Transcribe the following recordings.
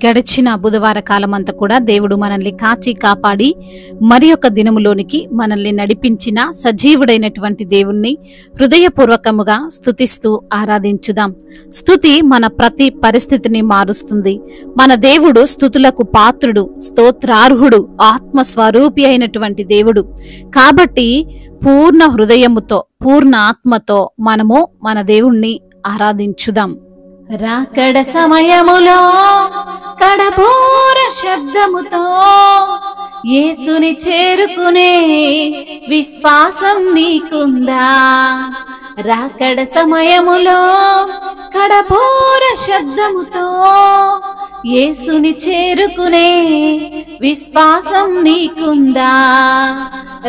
గడిచిన బుధవార కాలమంతా కూడా దేవుడు మనల్ని కాచి కాపాడి మరి ఒక దినములోనికి మనల్ని నడిపించిన సజీవుడైనటువంటి దేవుణ్ణి హృదయపూర్వకముగా స్తుతిస్తూ ఆరాధించుదాం. స్తుతి మన ప్రతి పరిస్థితిని మారుస్తుంది. మన దేవుడు స్తుతులకు పాత్రుడు, స్తోత్రార్హుడు, ఆత్మస్వరూపి అయినటువంటి దేవుడు. కాబట్టి పూర్ణ హృదయముతో, పూర్ణ ఆత్మతో మనము మన దేవుణ్ణి ఆరాధించుదాం. రాకడ సమయములో కడబూర శబ్దముతో యేసుని చేరుకునే విశ్వాసం నీకుందా? రాకడ సమయములో కడబూర శబ్దముతో యేసుని చేరుకునే విశ్వాసం నీకుందా?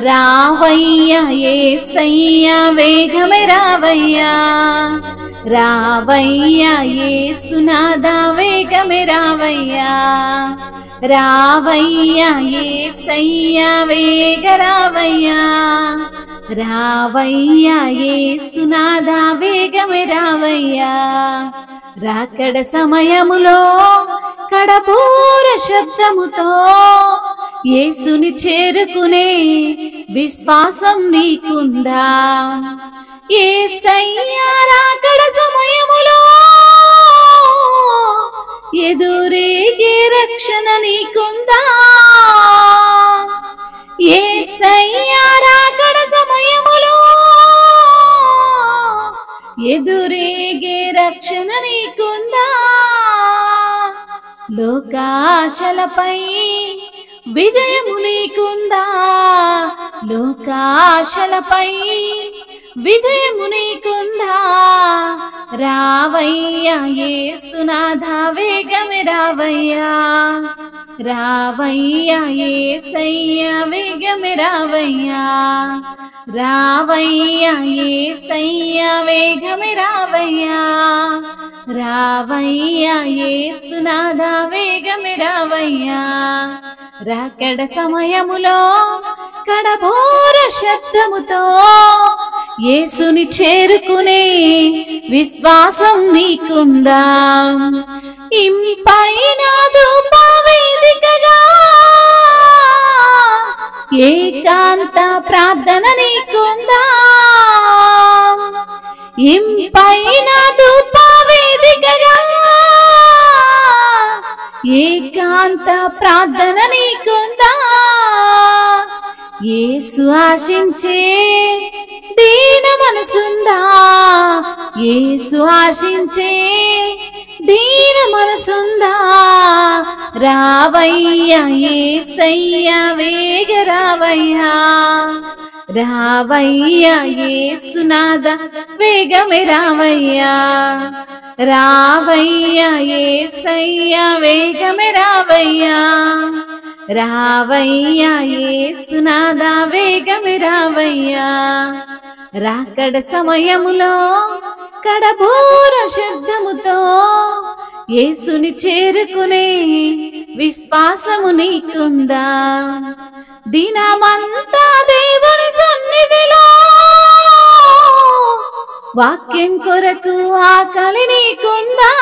రావయ్యా యేసయ్యా, వేగమే రావయ్యా, రావయ్యా యేసునాథా, వేగమే రావయ్యా, రావయ్యా యేసయ్యా, వేగ రావయ్యా, రావయ్యా యేసునాథా, వేగమే రావయ్యా. రాకడ సమయములో కడబూర శబ్దముతో యేసుని చేరుకునే విశ్వాసం నీకుందా? యేసయ్యా రాకడ సమయములో ఎదురేగే రక్షణ నీకుందా? యేసయ్యా రాకడ సమయములో ఎదురేగే రక్షణ నీకుందా? లోకాశలపై విజయము నీకుందా? లోకాశలపై విజయము నీకుందా? రావయ్యా యేసునాథా, వేగమే రావయ్యా, రావయ్యా యేసయ్యా, వేగమే రావయ్యా, రావయ్యా యేసయ్యా, వేగమే రావయ్యా, రావయ్యా యేసునాథా, వేగమే రావయ్యా. రాకడ సమయములో కడబూర శబ్దముతో యేసుని చేరుకునే విశ్వాసం నీకుందా? ఇంపైన ధూపవేదికగా ఏకాంత ప్రార్థన నీకుందా? ఇంపైన ధూపవేదికగా ఏకాంత ప్రార్థన నీకుందా? యేసు ఆశించే దీన మనసుందా? యేసు ఆశించే దీన మనసుందా? రావయ్యా యేసయ్యా, వేగ రావయ్యా, రావయ్యా యేసునాథా, వేగమే రావయ్యా, రావయ్యా యేసయ్యా, వేగమే రావయ్యా, రావయ్యా యేసునాథా, వేగమే రావయ్యా. రాకడ సమయములో కడబూర శబ్దముతో యేసుని చేరుకునే విశ్వాసము నీకుందా? దినమంతా దేవుని సన్నిధిలో వాక్యం కొరకు ఆకలి నీకుందా?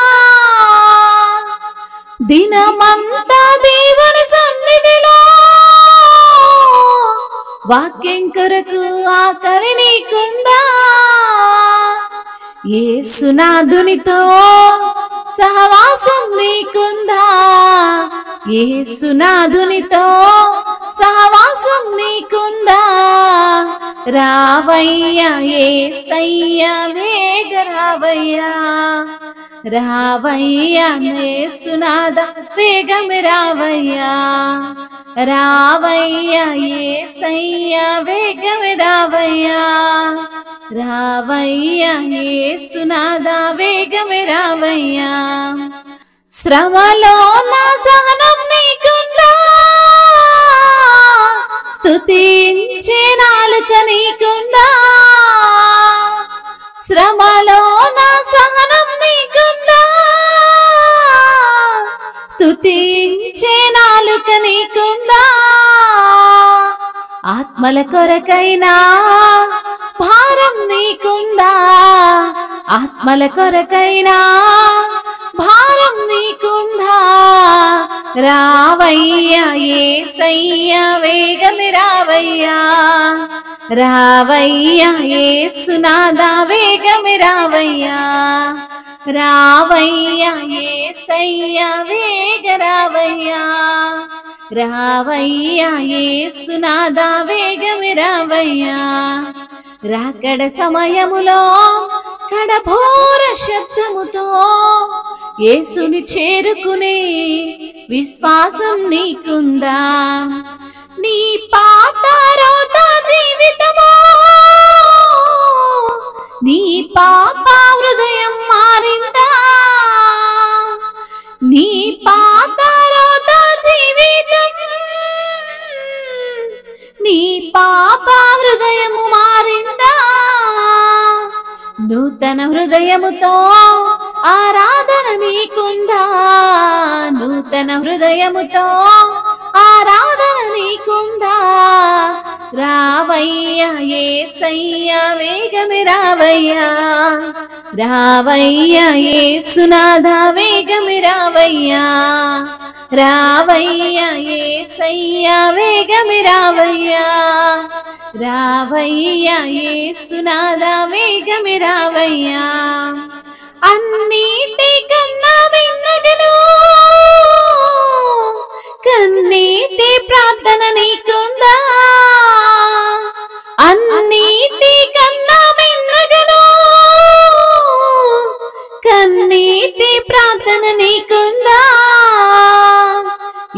దినమంతా దేవుని సన్నిధిలో వాక్యం కొరకు ఆకలి నీకుందా? యేసునాథునితో సహవాసం నీకుందా? యేసునాథునితో సహవాసం నీకుందా? రావయ్యా యేసయ్యా, వేగ రావయ్యా, రావయ్యా యేసునాథా, వేగమే రావయ్యా, రావయ్యా యేసయ్యా, వేగమే రావయ్యా, రావయ్యా యేసునాథా, వేగమే రావయ్యా. శ్రమలో నా సహనం నీకుందా? స్తుతించే నాలుక నీకుందా? శ్రమలో నా సహనం నీకుందా? స్తుతించే నాలుక నీకుందా? ఆత్మల కొరకైనా భారం నీకుందా? ఆత్మల కొరకైనా భారం నీకుందా? రావయ్యా యేసయ్యా వేగమే రావయ్యా, రావయ్యా యేసునాథా వేగమే రావయ్యా, రావయ్యా యేసయ్యా వేగ రావయ్యా, రావయ్యా యేసునాథా వేగమే రావయ్యా. రాకడ సమయములో కడభోర శబ్దముతో యేసుని చేరుకునే విశ్వాసం నీకుందా? నీ పాత రోత జీవితమో, నీ పాప హృదయం మారిందా? నీ పాత రోత జీవితం, నీ పాప హృదయము మారిందా? నూతన హృదయముతో ఆరాధన నీకుందా? నూతన హృదయముతో ఆరాధన నీకుందా? రావయ్యా యేసయ్యా వేగమే రావయ్యా, రావయ్యా యేసునాథా వేగమే రావయ్యా, రావయ్యా యేసయ్యా వేగమే రావయ్యా, రావయ్యా యేసునాథా వేగమే రావయ్యా. అన్నిటికన్నా మిన్నగను కన్నీటి ప్రార్థన నీకుందా? అన్నిటికన్నా మిన్నగను కన్నీటి ప్రార్థన నీకుందా?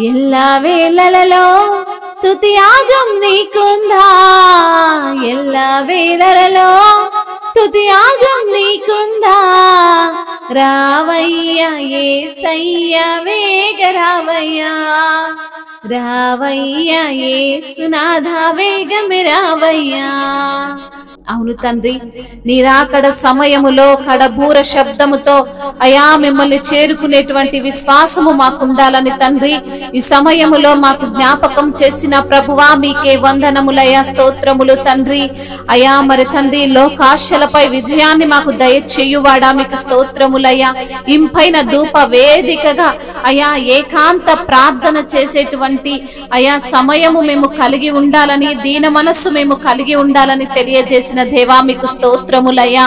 ఎల్లా వేళలలో స్తుతి యాగం నీకుందా? ఎల్లా వేళలలో స్తుతి యాగం నీకుందా? రావయ్యా యేసయ్యా వేగ రావయ్యా, రావయ్యా యేసునాథా వేగమే రావయ్యా. అవును తండ్రి, నీ రాకడ సమయములో కడబూర శబ్దముతో అయా మిమ్మల్ని చేరుకునేటువంటి విశ్వాసము మాకుండాలని తండ్రి ఈ సమయములో మాకు జ్ఞాపకం చేసిన ప్రభువా మీకే వందనములయ్యా, స్తోత్రములు తండ్రి. అయా మరి తండ్రి లోకాశలపై విజయాన్ని మాకు దయచేయువాడా మీకు స్తోత్రములయ్యా. ఇంపైన ధూప వేదికగా అయా ఏకాంత ప్రార్థన చేసేటువంటి అయా సమయము మేము కలిగి ఉండాలని, దీన మనస్సు మేము కలిగి ఉండాలని తెలియజేసిన దేవా మీకు స్తోత్రములయ్యా.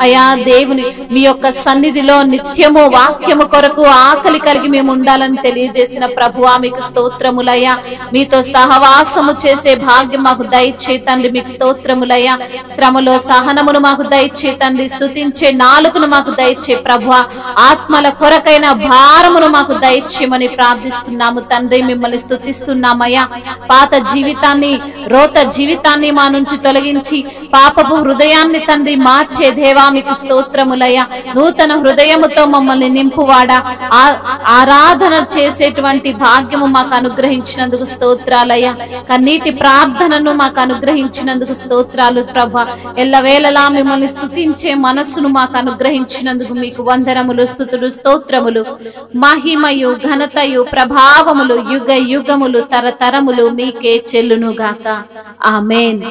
అయా దేవుని మీ యొక్క సన్నిధిలో నిత్యము వాక్యము కొరకు ఆకలి కలిగి మేము ఉండాలని తెలియజేసిన ప్రభువా మీకు స్తోత్రములయ్యా. మీతో సహవాసము చేసే భాగ్యం మాకు దయచే తండ్రి మీకు స్తోత్రములయ్యా. శ్రమలో సహనమును మాకు దయచే తండ్రి, స్తుతించే నాలుకను మాకు దయచే ప్రభువా. ఆత్మల కొరకైన భారమును మాకు దయచేయమని ప్రార్థిస్తున్నాము తండ్రి. మిమ్మల్ని స్తుతిస్తున్నామయ్యా. పాత జీవితాన్ని, రోత జీవితాన్ని మా నుంచి తొలగించి పాపపు హృదయాన్ని తండ్రి మార్చే దేవా మీకు స్తోత్రములయ్యా. నూతన హృదయముతో మమ్మల్ని నింపువాడా, ఆరాధన చేసేటువంటి భాగ్యము మాకు అనుగ్రహించినందుకు స్తోత్రాలయ్యా. కన్నీటి ప్రార్థనను మాకు అనుగ్రహించినందుకు స్తోత్రాలు ప్రభా. ఎల్లవేళలా మిమ్మల్ని స్తుతించే మనస్సును మాకు అనుగ్రహించినందుకు మీకు వందనములు, స్తుతులు, స్తోత్రములు. మహిమయు ఘనతయు ప్రభావములు యుగ యుగములు తరతరములు మీకే చెల్లునుగాక. ఆమేన్.